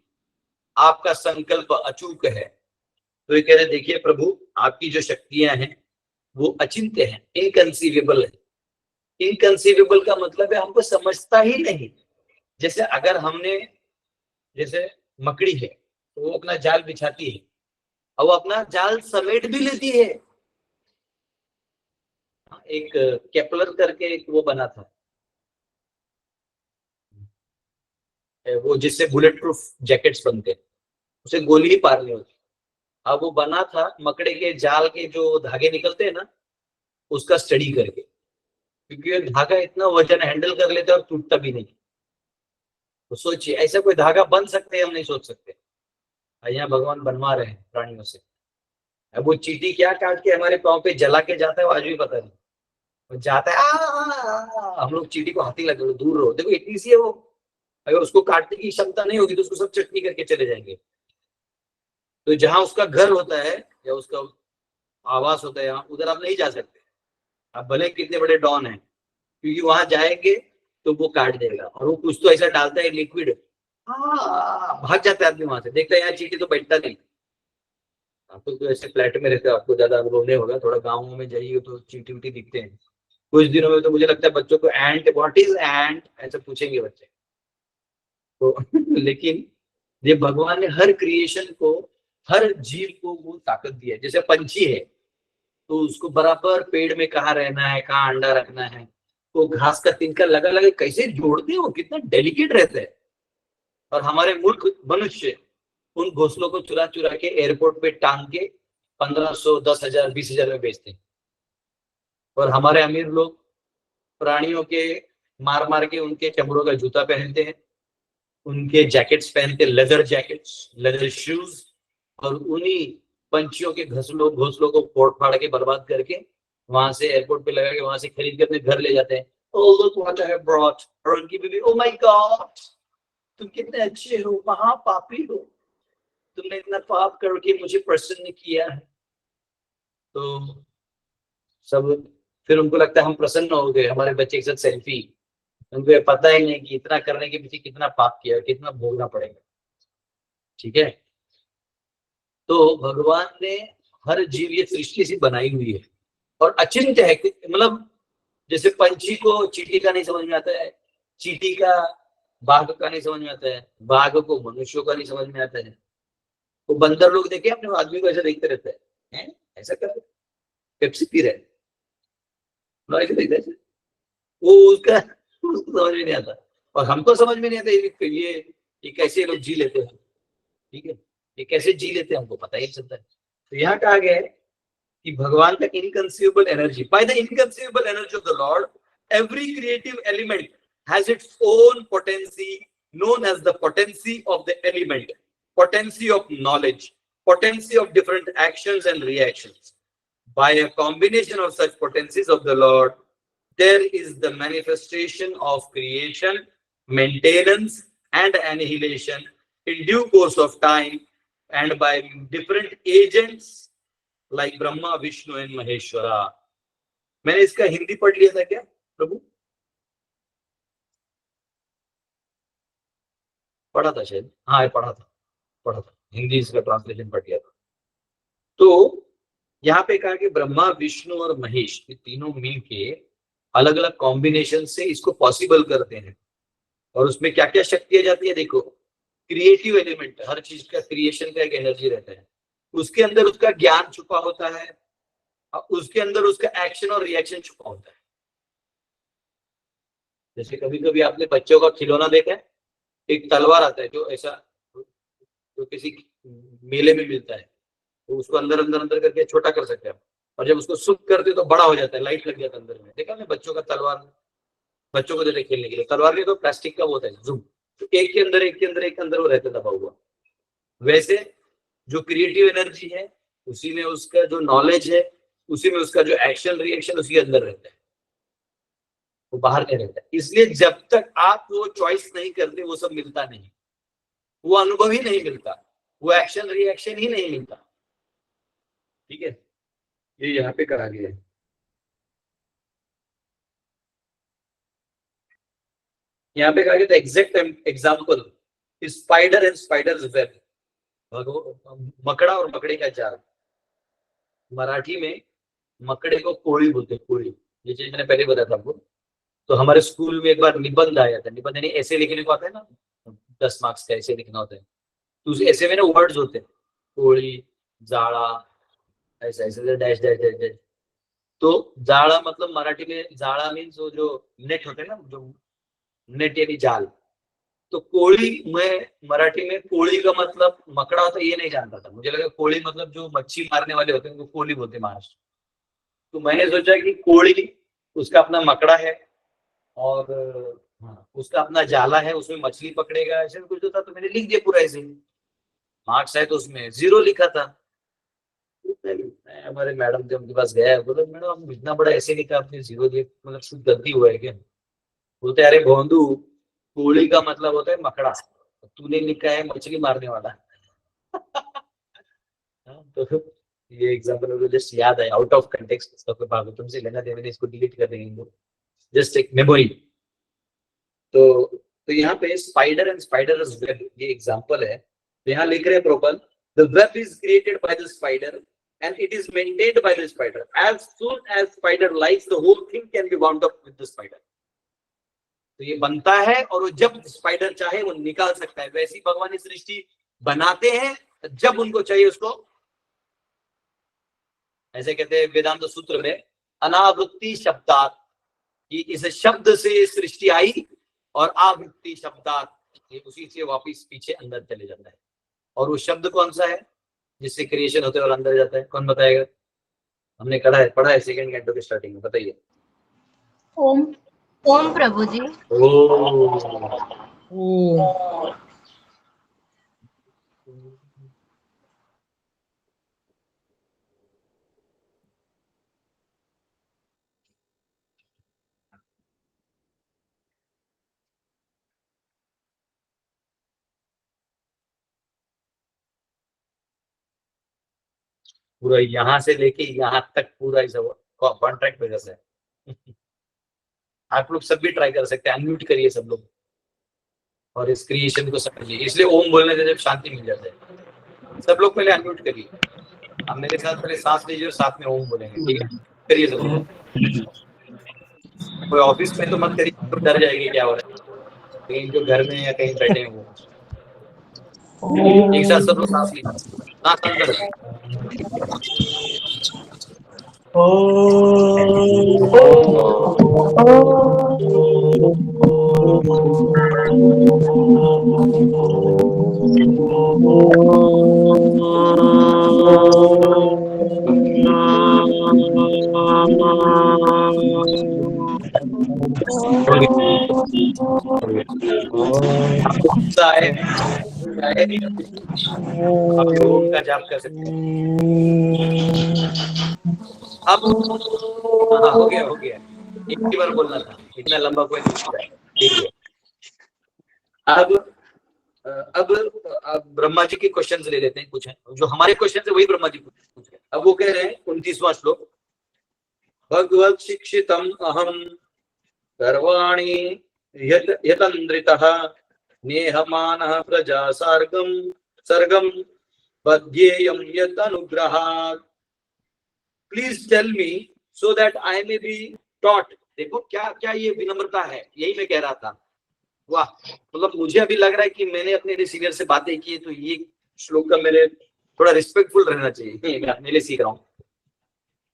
आपका संकल्प अचूक है. तो ये कह रहे, देखिए प्रभु, आपकी जो शक्तियां हैं वो अचिंत्य हैं, इनकंसीवेबल है. इनकंसीवेबल का मतलब है हमको समझता ही नहीं. जैसे अगर हमने, जैसे मकड़ी है तो वो अपना जाल बिछाती है और वो अपना जाल समेट भी लेती है. एक केपलर करके एक वो बना था, वो जिससे बुलेट प्रूफ जैकेट्स बनते, उसे गोली ही पार नहीं होती. अब वो बना था मकड़े के जाल के जो धागे निकलते हैं ना, उसका स्टडी करके, क्योंकि ये धागा इतना वजन हैंडल कर लेते और टूटता भी नहीं. तो सोचिए ऐसा कोई धागा बन सकते हैं, हम नहीं सोच सकते. यहाँ भगवान बनवा रहे हैं प्राणियों से. अब वो चींटी क्या काट के हमारे पाँव पे जला के जाता है वो आज भी पता नहीं. वो जाता है, हम लोग चींटी को हाथी लगे, दूर रहो. देखो इतनी सी है वो, अगर उसको काटने की क्षमता नहीं होगी तो उसको सब चटनी करके चले जाएंगे. तो जहां उसका घर होता है या उसका आवास होता है, यहाँ उधर आप नहीं जा सकते. आप भले कितने बड़े डॉन हैं, क्योंकि वहां जाएंगे तो वो काट देगा. और वो कुछ तो ऐसा डालता है लिक्विड, भाग जाता है आदमी वहां से. देखता है यहाँ चींटी तो बैठता नहीं. आप तो ऐसे फ्लैट में रहते हो, आपको ज्यादा अनुभव नहीं होगा. थोड़ा गाँव में जाइए तो चींटी उटी दिखते हैं. कुछ दिनों में तो मुझे लगता है बच्चों को एंट, व्हाट इज एंट, ऐसे पूछेंगे बच्चे तो. लेकिन ये भगवान ने हर क्रिएशन को, हर जीव को वो ताकत दी है. जैसे पंछी है तो उसको बराबर पेड़ में कहाँ रहना है, कहाँ अंडा रखना है, वो घास का तिनका लगा लगा कैसे जोड़ते हैं, वो कितना डेलिकेट रहता है. और हमारे मूर्ख मनुष्य उन घोंसलों को चुरा चुरा के एयरपोर्ट पे टांग के 1500, 10,000, 20,000 में बेचते हैं. और हमारे अमीर लोग प्राणियों के मार मार के उनके चमड़ों का जूता पहनते हैं, उनके जैकेट्स पहनते, लेदर जैकेट्स, लेदर शूज, और उन्हीं पंछियों के घोंसलों को फोड़ फाड़ के बर्बाद करके वहां से एयरपोर्ट पे लगा के वहां से खरीद के अपने घर ले जाते हैं. Oh, look what I have brought. और उनकी बीवी, oh my God, तुम कितने अच्छे हो, महापापी हो, तुमने इतना पाप करके मुझे प्रसन्न किया है. तो सब फिर उनको लगता है हम प्रसन्न हो गए, हमारे बच्चे के साथ सेल्फी. उनको ये पता ही नहीं कि इतना करने के पीछे कितना पाप किया, कितना भोगना पड़ेगा. ठीक है, तो भगवान ने हर जीव ये सृष्टि से बनाई हुई है और अचिंत्य है. मतलब जैसे पंछी को चींटी का नहीं समझ में आता है, चींटी का बाघ का नहीं समझ में आता है, बाघ को मनुष्यों का नहीं समझ में आता है. वो बंदर लोग देखे अपने आदमी को ऐसा देखते रहते हैं, ऐसा कर पेप्सी पी रहे, ऐसे देखते हैं, वो उसको समझ में नहीं आता. और हमको समझ में नहीं आता ये कैसे लोग जी लेते हैं. ठीक है, ये कैसे जी लेते हैं हमको पता ही नहीं चलता है. तो यहाँ कहा गया है कि भगवान का inconceivable energy, by the inconceivable energy of the Lord every creative element has its own potency known as the potency of the element, potency of knowledge, potency of different actions and reactions. By a combination of such potencies of the Lord, there is the manifestation of creation, maintenance and annihilation in due course of time and by different agents like Brahma, Vishnu and Maheshwara. मैंने इसका हिंदी पढ़ लिया था क्या प्रभु? पढ़ा था शायद, हाँ पढ़ा था हिंदी इसका ट्रांसलेशन पढ़ लिया था। तो यहाँ पे कहा कि ब्रह्मा, विष्णु और महेश ये तीनों मिलके अलग अलग कॉम्बिनेशन से इसको पॉसिबल करते हैं। और उसमें क्या क्या शक्तियां जाती है देखो, क्रिएटिव एलिमेंट, हर चीज का क्रिएशन का एक एनर्जी रहता है, उसके अंदर उसका ज्ञान छुपा होता है, उसके अंदर उसका एक्शन और रिएक्शन छुपा होता है। जैसे कभी कभी आपने बच्चों का खिलौना देखा है, एक तलवार आता है जो ऐसा जो किसी मेले में मिलता है, तो उसको अंदर अंदर अंदर करके छोटा कर सकते हैं आप, और जब उसको सुख करते तो बड़ा हो जाता है, लाइट लग जाता है अंदर में। देखा मैं बच्चों का तलवार, बच्चों को देते खेलने के लिए तलवार नहीं तो प्लास्टिक का होता है जूम, तो एक के अंदर एक के अंदर एक के अंदर वो रहता दबा हुआ। वैसे जो क्रिएटिव एनर्जी है उसी में उसका जो नॉलेज है, उसी में उसका जो एक्शन रिएक्शन उसी के अंदर रहता है, वो बाहर नहीं रहता है। इसलिए जब तक आप वो चॉइस नहीं करते वो सब मिलता नहीं, वो अनुभव ही नहीं मिलता, वो एक्शन रिएक्शन ही नहीं मिलता। ठीक है, ये यहाँ पे करा गया है। यहाँ पे कहा गया था exact example spider and spider's web, मकड़ा और मकड़े का जाल। मराठी में मकड़े को कोड़ी बोलते हैं, कोड़ी। ये चीज मैंने पहले बताया था आपको। तो हमारे स्कूल में एक बार निबंध आया था, निबंध यानी ऐसे लिखने को आता है ना, 10 मार्क्स का ऐसे लिखना होता है, तो उस ऐसे में ना वर्ड्स होते हैं, कोड़ी, जाड़ा, ऐसा ऐसे डैश डैश डैश डैश। तो जाड़ा मतलब मराठी में जाड़ा मीन्स वो जो नेट होते हैं ना, जो नेट यानी जाल। तो कोड़ी, मैं मराठी में कोड़ी का मतलब मकड़ा होता है ये नहीं जानता था, मुझे लगा कोड़ी मतलब जो मच्छी मारने वाले होते हैं उनको कोली बोलते हैं महाराष्ट्र। तो मैंने सोचा कि कोड़ी उसका अपना मकड़ा है और उसका अपना जाला है, उसमें मछली पकड़ेगा, ऐसे कुछ तो था। तो मैंने लिख दिया पूरा ऐसे, मार्क्स है तो उसमें 0 लिखा था। हमारे मैडम थे, उनके पास गया, बोला मैडम इतना बड़ा ऐसे लिखा आपने, 0 दिया, मतलब कुछ गलती हुआ है क्या? बोलते अरे भोंदू, कोड़ी का मतलब होता है मकड़ा, तूने लिखा है मछली मारने वाला। तो ये एग्जांपल मुझे जस्ट याद है, आउट ऑफ कंटेक्स्ट, इसका कोई तुमसे लेना देना नहीं, इसको डिलीट कर देंगे, जस्ट एक मेमोरी। तो यहाँ पे स्पाइडर एंड स्पाइडर्स वेब ये एग्जांपल है। तो यहाँ लिख रहे हैं प्रोपल, the web is created by the spider and it is maintained by the spider. As soon as spider likes, the whole thing can be wound up with the spider. तो ये बनता है और वो जब स्पाइडर चाहे वो निकाल सकता है। वैसी भगवान इस सृष्टि बनाते हैं, जब उनको चाहिए उसको, ऐसे कहते हैं वेदांत सूत्र में, अनावृत्ति शब्दात, कि इस शब्द से सृष्टि आई और आवृत्ति शब्दात, ये उसी से वापिस पीछे अंदर चले जाता है। और वो शब्द कौन सा है जिससे क्रिएशन होते है और अंदर जाता है? कौन बताएगा? हमने पढ़ा है सेकंड कैंटो के स्टार्टिंग में, बताइए। ओम। ओम प्रभु जी। ओम। पूरा यहाँ से लेके यहाँ तक पूरा इस कॉन्ट्रैक्ट में जैसे आप लोग सब भी ट्राई कर सकते हैं, अनम्यूट करिए सब लोग और इस क्रिएशन को समझिए। इसलिए ओम बोलने से जब शांति मिल जाता है। सब लोग पहले अनम्यूट करिए, आप मेरे साथ पहले सांस लीजिए और साथ में ओम बोलेंगे, ठीक है? करिए सब लोग। कोई ऑफिस में तो मत करिए, तो डर जाएगी क्या हो रहा है, कहीं जो घर में या कहीं बैठे हैं वो। एक साथ सब लोग सांस लीजिए, सांस अंदर। आप ओम का जाप कर सकते हैं। अब हाँ, हो गया एक ही बार बोलना था, इतना लंबा कोई नहीं होता है, ठीक है? अब अब ब्रह्मा जी के क्वेश्चंस ले लेते हैं, कुछ हैं जो हमारे क्वेश्चन है वही ब्रह्मा जी पूछ रहे हैं। अब वो कह रहे हैं 29वां श्लोक, भगवत शिक्षितम अहम सर्वाणि यतन्द्रितः नेहमानः प्रजा सर्गम बध्येयं यत अनुग्रहात्। Please tell me so that I may be taught. देखो क्या क्या ये विनम्रता है, यही मैं कह रहा था। वाह, मतलब मुझे अभी लग रहा है कि मैंने अपने सीनियर से बातें की, तो ये श्लोक का मेरे थोड़ा रिस्पेक्टफुल रहना चाहिए। मैं अपने लिए सीख रहा हूँ।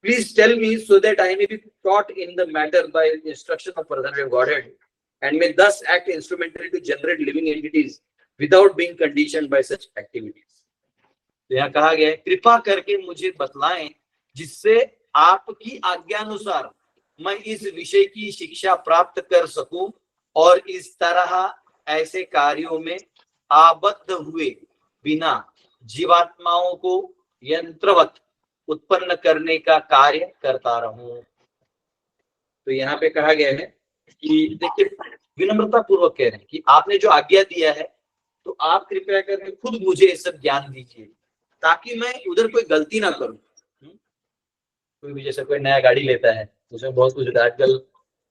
Please tell me so that I may be taught in the matter by instruction of personality of Godhead and may thus act instrumentally to generate living entities without being conditioned by such activities। तो यहाँ कहा गया है, कृपा करके मुझे बतलाएं जिससे आपकी आज्ञानुसार मैं इस विषय की शिक्षा प्राप्त कर सकूं और इस तरह ऐसे कार्यों में आबद्ध हुए बिना जीवात्माओं को यंत्रवत उत्पन्न करने का कार्य करता रहूं। तो यहाँ पे कहा गया है कि देखिए, विनम्रता पूर्वक कह रहे हैं कि आपने जो आज्ञा दिया है तो आप कृपया करके खुद मुझे ये सब ज्ञान दीजिए ताकि मैं उधर कोई गलती ना करूं। कोई भी जैसे कोई नया गाड़ी लेता है उसमें बहुत कुछ होता है। आजकल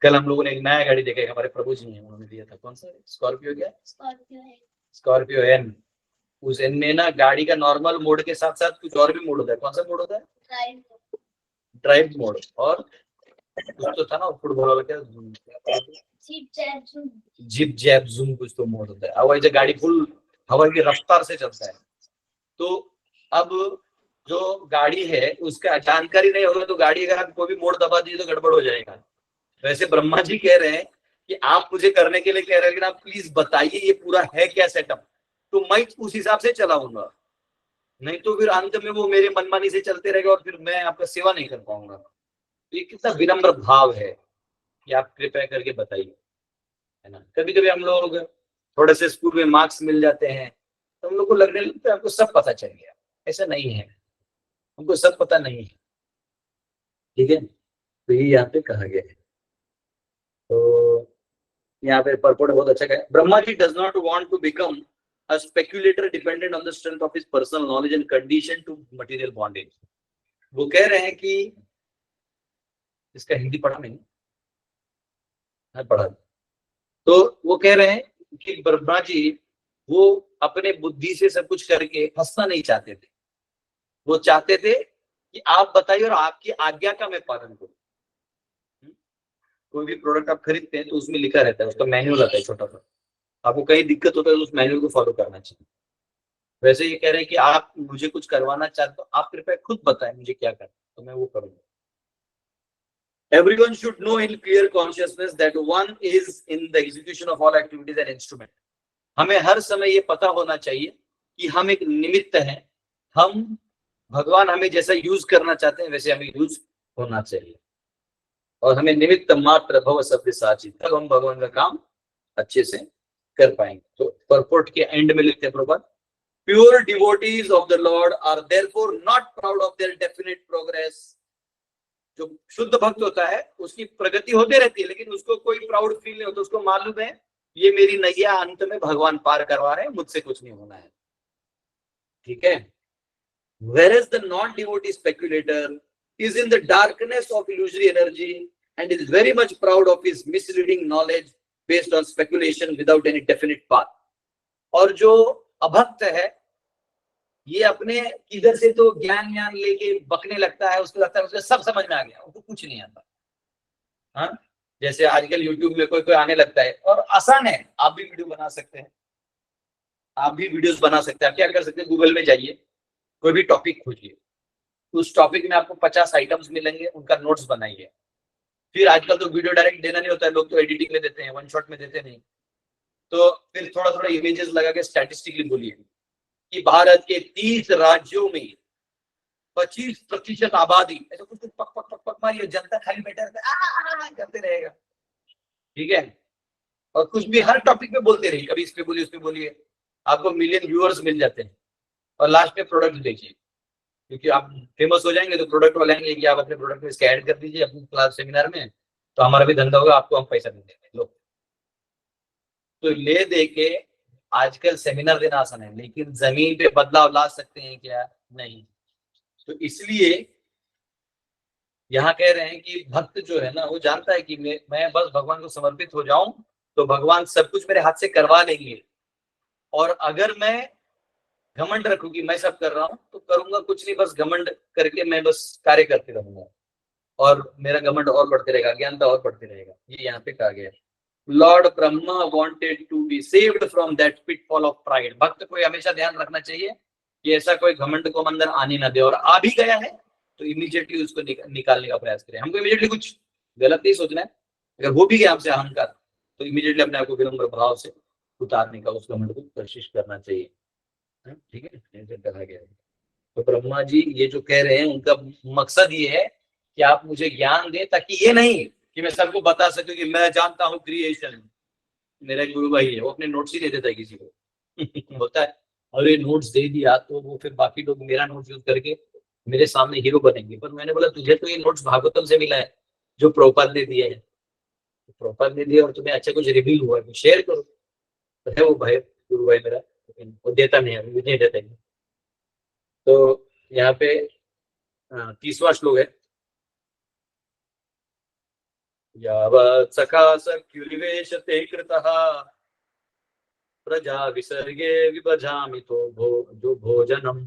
कल हम लोगों ने एक नया गाड़ी देखा है, हमारे प्रभु जी ने, उन्होंने दिया था, कौन सा, स्कॉर्पियो, क्या स्कॉर्पियो एन। उस एन में ना गाड़ी का नॉर्मल मोड के साथ साथ कुछ और भी मोड होता है। कौन सा मोड होता है? Drive mode. और कुछ तो था ना फुटबॉल वाला, क्या जिप जैप जूम कुछ तो मोड होता है। हवाई जहाज गाड़ी फुल हवा की रफ्तार से चलता है। तो अब जो गाड़ी है उसका जानकारी नहीं होगा तो गाड़ी अगर आप कोई भी मोड़ दबा दीजिए तो गड़बड़ हो जाएगा। वैसे ब्रह्मा जी कह रहे हैं कि आप मुझे करने के लिए कह रहे हैं, लेकिन आप प्लीज बताइए ये पूरा है क्या सेटअप, तो मैं उस हिसाब से चलाऊंगा। नहीं तो फिर अंत में वो मेरे मनमानी से चलते रहेगा और फिर मैं आपका सेवा नहीं कर पाऊंगा। तो ये कितना विनम्र भाव है कि आप कृपया करके बताइए, है ना। कभी कभी हम लोग थोड़े से स्कूल में मार्क्स मिल जाते हैं तो हम लोग को लगने लगता है हमको सब पता चल गया। ऐसा नहीं है, हमको सब पता नहीं है, ठीक है। तो ये यहाँ पे कहा गया है। तो यहाँ पे परपोर्ट बहुत अच्छा है, Brahma ji does not want to become a speculator dependent on the strength of his personal knowledge and conditioned to material bondage। वो कह रहे हैं कि इसका हिंदी पढ़ा नहीं, पढ़ा। तो वो कह रहे हैं कि ब्रह्मा जी वो अपने बुद्धि से सब कुछ करके फंसना नहीं चाहते थे। वो चाहते थे कि आप बताइए और आपकी आज्ञा का मैं पालन करूं। कोई भी प्रोडक्ट आप खरीदते हैं तो उसमें लिखा रहता है, उसका मैन्युअल आता है छोटा सा, आपको कहीं दिक्कत होता है तो उस मैन्युअल को फॉलो करना चाहिए। वैसे ये कह रहे हैं कि आप मुझे कुछ करवाना चाहते हो, आप कृपया खुद बताएं मुझे क्या करना, तो मैं वो करूंगा। Everyone should know in clear consciousness that one is in the execution of all activities and instrument। हमें हर समय ये पता होना चाहिए कि हम एक निमित्त हैं, हम भगवान हमें जैसा यूज करना चाहते हैं वैसे हमें यूज होना चाहिए, और हमें निमित्त मात्र भव शब्द साची, तब हम भगवान का काम अच्छे से कर पाएंगे। तो परपोर्ट के एंड में लिखते हैं Prabhupada, pure devotees of the lord are therefore not proud of their definite progress. जो शुद्ध भक्त होता है उसकी प्रगति होती रहती है लेकिन उसको कोई प्राउड फील नहीं होता, उसको मालूम है ये मेरी नैया अंत में भगवान पार करवा रहे हैं, मुझसे कुछ नहीं होना है, ठीक है। Whereas the non-devotee speculator is in the darkness of illusory energy and is very much proud of his misleading knowledge based on speculation without any definite path। और जो अभक्त है ये अपने किधर से तो ज्ञान लेके बकने लगता है, उसको लगता है उसको सब समझ में आ गया, उसको कुछ नहीं आता। हाँ, जैसे आजकल YouTube में कोई आने लगता है और आसान है, आप भी वीडियो बना सकते हैं, आप भी वीडियोस बना सकते हैं। आप क्या कर सकते हैं, गूगल में जाइए, कोई भी टॉपिक खोजिए, उस टॉपिक में आपको 50 आइटम्स मिलेंगे, उनका नोट्स बनाइए। फिर आजकल तो वीडियो डायरेक्ट देना नहीं होता है, लोग तो एडिटिंग में देते हैं, वन शॉट में देते नहीं। तो फिर थोड़ा थोड़ा इमेजेस लगा के स्टैटिस्टिकली बोलिए कि भारत के 30 राज्यों में 25% आबादी, ऐसा कुछ पक पक पक पक मारिए, जनता खाली बैठा करते रहेगा, ठीक है। और कुछ भी हर टॉपिक पे बोलते रहिए, कभी इस पे बोलिए उस पे बोलिए, आपको मिलियन व्यूअर्स मिल जाते हैं। और लास्ट में प्रोडक्ट देखिए, क्योंकि आप फेमस हो जाएंगे तो प्रोडक्ट वाले आएंगे कि आप अपने प्रोडक्ट में इसका ऐड कर दीजिए अपनी क्लास सेमिनार में, तो हमारा भी धंधा होगा, आपको हम पैसा दे देंगे। लो, तो ले दे के आजकल सेमिनार देना आसान है, लेकिन जमीन पे बदलाव ला सकते हैं क्या? नहीं। तो इसलिए यहाँ कह रहे हैं कि भक्त जो है ना वो जानता है कि मैं बस भगवान को समर्पित हो जाऊं तो भगवान सब कुछ मेरे हाथ से करवा लेंगे। और अगर मैं घमंड रखूं कि मैं सब कर रहा हूं तो करूंगा कुछ नहीं, बस घमंड करके मैं बस कार्य करते रहूंगा और मेरा घमंड और बढ़ते रहेगा, ज्ञानता और बढ़ते रहेगा। ये यहाँ पे कहा गया है। Lord Brahma wanted to be saved from that pitfall of pride. भक्त को हमेशा ध्यान रखना चाहिए कि ऐसा कोई घमंड को अंदर आने ना दे, और आ भी गया है तो इमीडिएटली उसको निकालने का प्रयास करें। हमको इमीडिएटली कुछ गलत नहीं सोचना है, अगर हो भी गया हमसे अहंकार तो इमीडिएटली अपने आप को विनम्र भाव से उतारने का उस घमंड को कोशिश करना चाहिए। ठीक है, ऐसे कहा गया है। तो ब्रह्मा जी ये जो कह रहे हैं उनका मकसद ये है कि आप मुझे ज्ञान दें, ताकि ये नहीं कि मैं सबको बता सकूं कि मैं जानता हूँ क्रिएशन। मेरा गुरु भाई है, वो अपने नोट्स ही दे देता है किसी को होता है, और ये नोट्स दे दिया तो वो फिर बाकी लोग मेरा नोट्स यूज करके मेरे सामने हीरो बनेंगे। पर मैंने बोला तुझे तो ये नोट्स भागवतम से मिला है जो प्रोपर ने दिए है, प्रोपर ने दिए और तुम्हें अच्छा कुछ रिवील हुआ है शेयर करो। तो है वो भाई गुरु भाई मेरा, वो देता नहीं है, नहीं देता है। तो यहाँ पे 30वां श्लोक है। यावत् सखा सख्युर्विवेशते कृतः प्रजा विसर्गे विभजामि तो जो भोजनम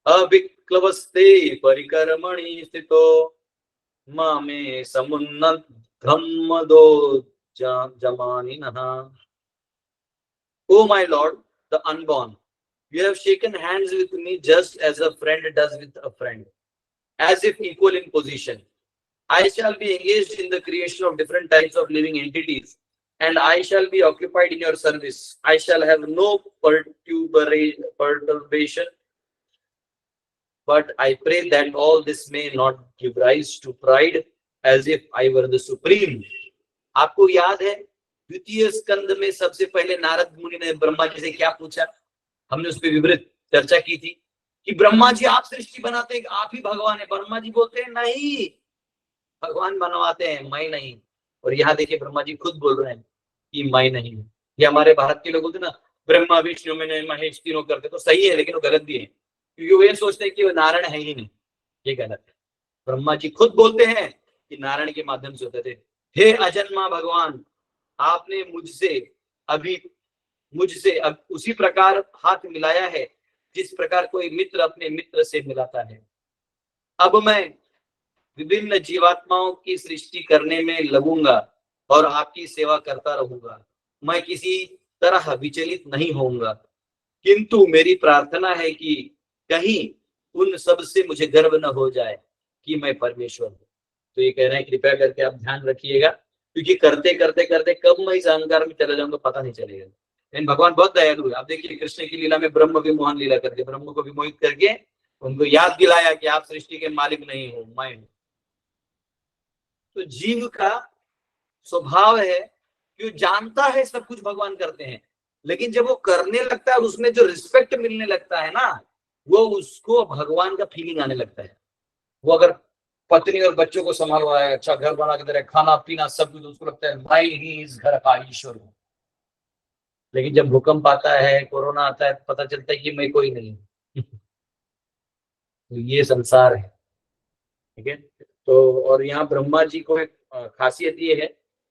अविक्लवस्ते परिकर्मणि स्थितो मामे समुन्नद्धं मदो जमानिनः। O my Lord, the unborn, you have shaken hands with me just as a friend does with a friend, as if equal in position. I shall be engaged in the creation of different types of living entities, and I shall be occupied in your service. I shall have no perturbation, but I pray that all this may not give rise to pride, as if I were the supreme. आपको याद है द्वितीय स्कंद में सबसे पहले नारद मुनि ने ब्रह्मा जी से क्या पूछा? हमने उस पर विवृत चर्चा की थी कि ब्रह्मा जी आप सृष्टि बनाते हैं, आप ही भगवान है। ब्रह्मा जी बोलते हैं नहीं, भगवान बनवाते हैं, मैं नहीं। और यहाँ देखिए ब्रह्मा जी खुद बोल रहे हैं कि मैं नहीं हूँ। ये हमारे भारत के लोग बोलते ना ब्रह्मा विष्णु में महेश तीनों करते, तो सही है लेकिन वो गलत भी है, क्योंकि वो ये सोचते हैं कि वो नारायण है ही नहीं। ये गलत है। ब्रह्मा जी खुद बोलते हैं कि नारायण के माध्यम से होते थे। हे अजन्मा भगवान, आपने मुझसे अब उसी प्रकार हाथ मिलाया है जिस प्रकार कोई मित्र अपने मित्र से मिलाता है। अब मैं विभिन्न जीवात्माओं की सृष्टि करने में लगूंगा और आपकी सेवा करता रहूंगा। मैं किसी तरह विचलित नहीं होऊंगा, किंतु मेरी प्रार्थना है कि कहीं उन सब से मुझे गर्व न हो जाए कि मैं परमेश्वर हूँ। तो ये कह रहे हैं कृपया करके आप ध्यान रखिएगा, क्योंकि करते करते करते कब मैं इस अहंकार में चला जाऊंगा पता नहीं चलेगा। लेकिन भगवान बहुत दयालु है। आप देखिए कृष्ण की लीला में ब्रह्म विमोहन लीला करके ब्रह्म को विमोहित करके उनको याद दिलाया कि आप सृष्टि के मालिक नहीं हो, मैं हूं। तो जीव का स्वभाव है कि जानता है सब कुछ भगवान करते हैं, लेकिन जब वो करने लगता है उसमें जो रिस्पेक्ट मिलने लगता है ना, वो उसको भगवान का फीलिंग आने लगता है। वो अगर पत्नी और बच्चों को संभाल रहा है, अच्छा घर बना के दे रहा है, खाना पीना सब कुछ, उसको लगता है भाई ही इस घर का ईश्वर हूं। लेकिन जब भूकंप आता है, कोरोना आता है, पता चलता है कि मैं कोई नहीं तो ये संसार है। ठीक है। तो और यहाँ ब्रह्मा जी को एक खासियत ये है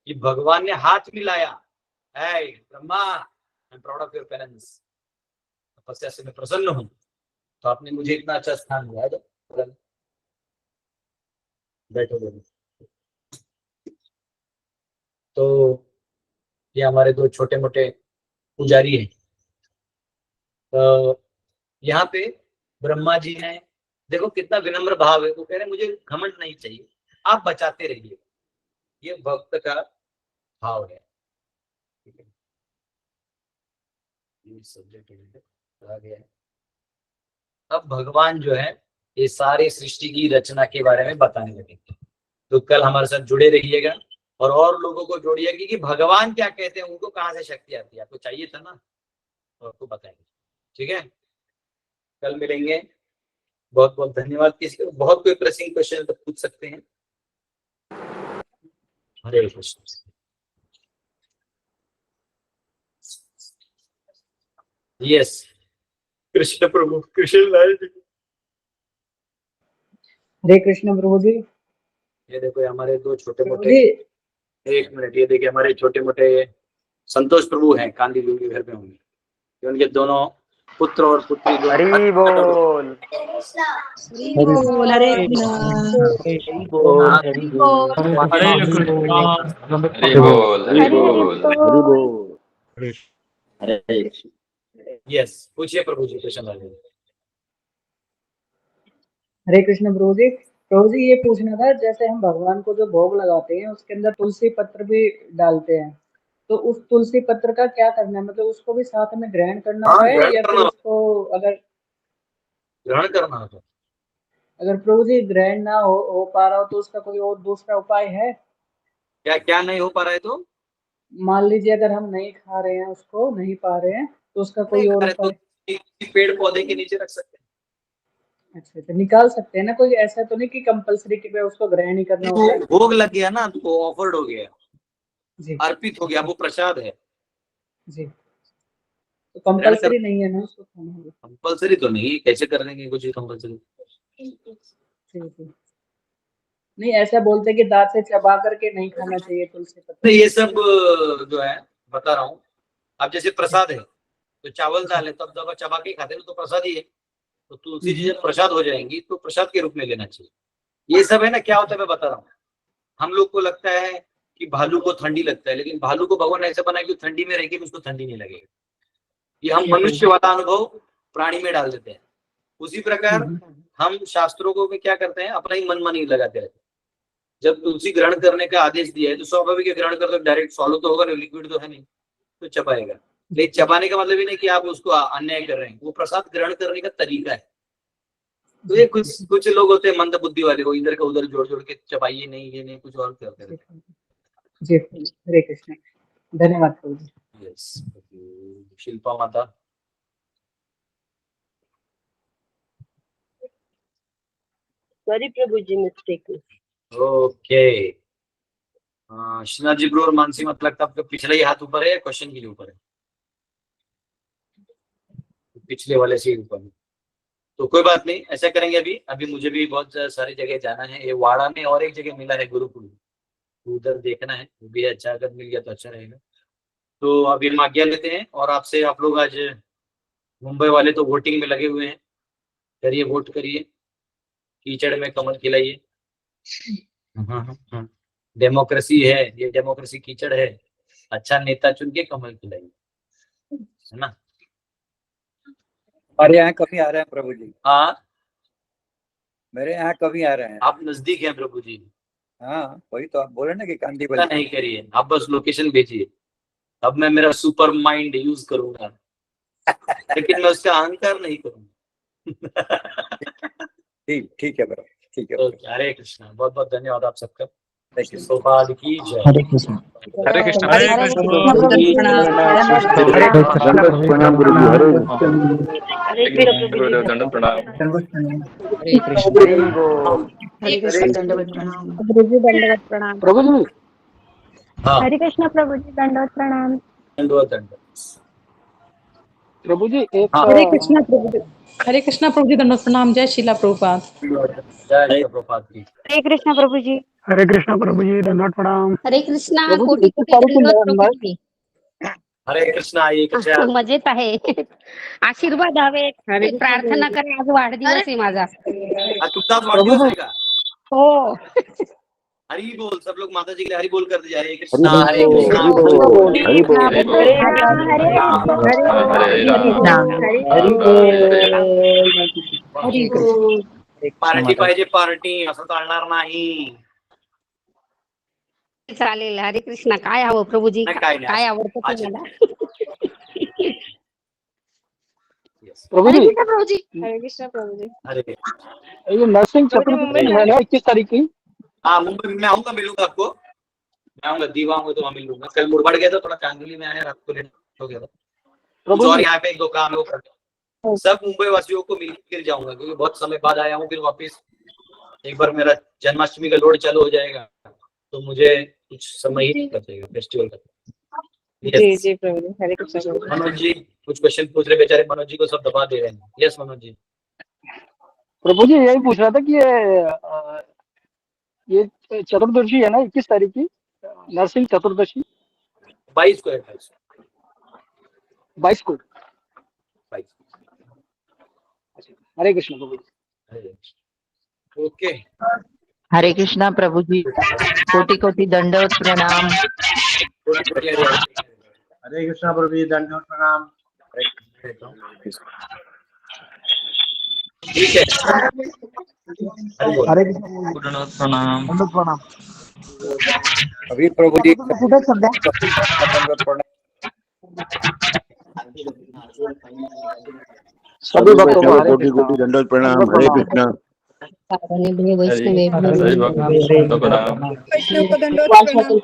कि भगवान ने हाथ मिलाया। है Brahma, I am proud of your parents, तपस्या से मैं प्रसन्न हूँ, तो आपने मुझे इतना अच्छा स्थान दिया। बैठो बैठो। तो ये हमारे दो छोटे मोटे पुजारी हैं। तो यहाँ पे ब्रह्मा जी ने देखो कितना विनम्र भाव है। वो कह रहे मुझे घमंड नहीं चाहिए, आप बचाते रहिए। ये भक्त का भाव है। ठीक है, ये सब्जेक्ट आ गया है। अब भगवान जो है ये सारी सृष्टि की रचना के बारे में बताने लगेंगे। तो कल हमारे साथ जुड़े रहिएगा और लोगों को जोड़िएगा कि भगवान क्या कहते हैं, उनको कहाँ से शक्ति आती है। आपको चाहिए था ना, तो आपको बताएंगे। ठीक है, कल मिलेंगे। बहुत बहुत धन्यवाद। किसी को बहुत कोई प्रेसिंग क्वेश्चन तो पूछ सकते हैं। हरे कृष्ण। यस कृष्ण प्रभु, कृष्ण लाल जी। हरे कृष्ण प्रभु जी। ये देखो ये हमारे दो छोटे प्रभु मोटे, जी एक मिनट, ये देखिए हमारे छोटे मोटे संतोष प्रभु हैं, कांदी देवी घर में होंगे, ये उनके दोनों पुत्र और पुत्री दोनों। हरी बोल। हरे हरी बोल। हरी बोल। हरे बोल, हरे बोल। यस पूछिए प्रभु जी, कृष्ण लाल जी। हरे कृष्ण प्रभु जी। प्रभु जी ये पूछना था, जैसे हम भगवान को जो भोग लगाते हैं उसके अंदर तुलसी पत्र भी डालते हैं, तो उस तुलसी पत्र का क्या करना है? मतलब उसको भी साथ में ग्रहण करना हाँ, होता है ग्रहण या फिर करना, उसको अगर ग्रहण करना होता है। अगर प्रभु जी ग्रहण ना हो पा रहा हो तो उसका कोई और दूसरा उपाय है? क्या क्या नहीं हो पा रहा है तो मान लीजिए अगर हम नहीं खा रहे हैं, उसको नहीं पा रहे हैं, तो उसका कोई नहीं और खा रहे तो उपाय? किसी पेड़ पौधे के नीचे रख सकते अच्छा अच्छा, निकाल सकते हैं ना? कोई ऐसा तो नहीं कि कंपलसरी कि भाई उसको ग्रहण ही करना हैं। होता है? वो भोग लग गया ना, तो ऑफर्ड हो गया, जी अर्पित हो गया, वो प्रसाद है। जी, तो कंपलसरी नहीं है ना उसको खाना होगा? कंपल्सरी तो नहीं, कैसे कर देंगे कुछ कंपल्सरी। जी जी, नहीं ऐसा बोलते हैं कि दांत से चबा करके नहीं खाना चाहिए तुलसी पत्र। ये सब जो है बता रहा हूँ। अब जैसे प्रसाद है तो चावल दाल है, तब दबा चबा के खाते हैं तो प्रसाद ही है। तो तुलसी जी जब प्रसाद हो जाएंगी तो प्रसाद के रूप में लेना चाहिए। ये सब है ना, क्या होता है मैं बता रहा हूँ। हम लोग को लगता है कि भालू को ठंडी लगता है, लेकिन भालू को भगवान ऐसे बनाया कि ठंडी में रहेगी, उसको ठंडी नहीं लगेगी। ये हम मनुष्य वाला अनुभव प्राणी में डाल देते हैं। उसी प्रकार हम शास्त्रों को भी क्या करते हैं, अपना ही मन मानी लगाते रहते हैं। जब तुलसी ग्रहण करने का आदेश दिया है तो स्वाभाविक है, ग्रहण कर तो डायरेक्ट सॉलो तो होगा नहीं, लिक्विड तो है नहीं, तो चबाएगा। लेकिन चबाने का मतलब ही नहीं कि आप उसको अन्याय कर रहे हैं, वो प्रसाद ग्रहण करने का तरीका है। तो ये कुछ लोग होते हैं मंद बुद्धि वाले, वो इधर का उधर जोड़ जोड़ के चबाइए नहीं, ये नहीं, कुछ और करते रहते हैं। जी हरे कृष्ण, धन्यवाद प्रभु जी। यस, शिल्पा माता। सॉरी प्रभु जी, mistake. Okay, Shrinath ji bro और मानसी, मतलब लगता है आपका पिछला ही हाथ ऊपर है या क्वेश्चन के लिए ऊपर है? पिछले वाले से ऊपर है, तो कोई बात नहीं, ऐसा करेंगे। अभी मुझे भी बहुत सारी जगह जाना है। ये वाड़ा में और एक जगह मिला है गुरुकुल, उधर देखना है, वो भी अच्छा, अगर मिल गया तो अच्छा रहेगा। तो अभी हम आज्ञा लेते हैं, और आपसे, आप लोग आज मुंबई वाले तो वोटिंग में लगे हुए हैं, करिए, वोट करिए, कीचड़ में कमल खिलाइए। डेमोक्रेसी है ये, डेमोक्रेसी कीचड़ है, अच्छा नेता चुन के कमल खिलाइए, है ना। हमारे यहाँ कभी आ रहे हैं प्रभु जी? हाँ, मेरे यहाँ कभी आ रहे हैं? आप नजदीक हैं प्रभु जी। हाँ वही तो आप बोले ना कि कांदी चिंता नहीं करिए, आप बस लोकेशन भेजिए, अब मैं मेरा सुपर माइंड यूज करूंगा, लेकिन मैं उसका अहंकार नहीं करूंगा। ठीक है बराबर, ठीक है। हरे कृष्णा, बहुत बहुत धन्यवाद आप सबका। Thank you. सौभाग्य की जय। हरे कृष्ण। हरे कृष्ण, हरे हरे कृष्ण कृष्ण। प्रभु जी, दंडवत प्रणाम गुरु जी। हरे दंड प्रणाम। हरे कृष्ण। हरी बोल। हरे कृष्ण, दंडवत प्रणाम। प्रभु जी दंडवत प्रणाम। प्रभु जी हाँ, हरे कृष्ण प्रभु जी दंडवत प्रणाम। दंडवत दंडवत। प्रभु जी एक हाँ, हरे कृष्ण प्रभु जी। हरे कृष्णा प्रभु जी, दंडवत प्रणाम। जय शिला प्रभुपाद। जय प्रभुपाद की। हरे कृष्ण प्रभु जी। हरे कृष्णा प्रभु जी, दंडवत प्रणाम। हरे कृष्णा, प्रभु जी, कोटी इतनी कोटी सारी दंडवत चीजें प्रभु जी। हरे कृष्णा, ये कशा मजेत आहे. आशीर्वाद हवे, प्रार्थना करा. आज वाढदिवस आहे माझा. तुमचा वाढदिवस आहे का? हो. हरी बोल, सब लोग माता जी के लिए हरी बोल कर दीजिए। हरे कृष्णा, हरि हरे बोल, कृष्णा, हरि बोल, हरि बोल। हरि बोल, हरे राम, हरे राम। हरे कृष्ण। पार्टी पाहिजे, पार्टी, असं चालणार नाही। चालेल. हरे कृष्णा. काय हवं प्रभुजी? नाही, काय नाही, काय अच्छा, आवडतं अच्छा। तुम्हाला? Yes. प्रभु हरे जी, कृष्ण प्रभुजी. हरे कृष्ण प्रभुजी. अरे ये नर्सिंग छत्रपति में है ना 21 तारीख की? हाँ, मुंबई में मैं आऊंगा, मिलूंगा आपको। मैं आऊंगा, दीवा आऊंगा तो वहाँ मिल लूंगा। कल मुरबाड़ गया था, थोड़ा चांदोली में आया, रात को लेट हो गया था। कुछ और यहाँ पे एक दो काम लोग करते हैं। सब मुंबई वासियों को मिल फिर जाऊंगा, क्योंकि बहुत समय बाद आया हूँ। फिर वापस एक बार मेरा जन्माष्टमी का लोड चालू हो जाएगा, तो मुझे कुछ समय ही बचेगा फेस्टिवल का। जी जी प्रभु जी, हरे कृष्ण प्रभु जी। मनोज जी, कुछ क्वेश्चन पूछ रहे बेचारे मनोज जी को, सब दबा दे रहे हैं। यस मनोज जी। प्रभु जी यही पूछ रहा था कि ये चतुर्दशी है ना 21 तारीख की, नरसिंह चतुर्दशी 22 को है, 22 को। 22। हरे कृष्ण प्रभु। ओके, हरे कृष्णा प्रभु जी, कोटि कोटि दंडवत प्रणाम। हरे कृष्णा प्रभु जी, दंडवत प्रणाम। ठीक है, हरे कृष्ण प्रणाम। प्रणाम। अभी प्रभु जी कुठे सध्या सभी भक्तों को हरे कोटि कोटि दंडवत प्रणाम। हरे कृष्णा। वैष्णव को दंडवत प्रणाम।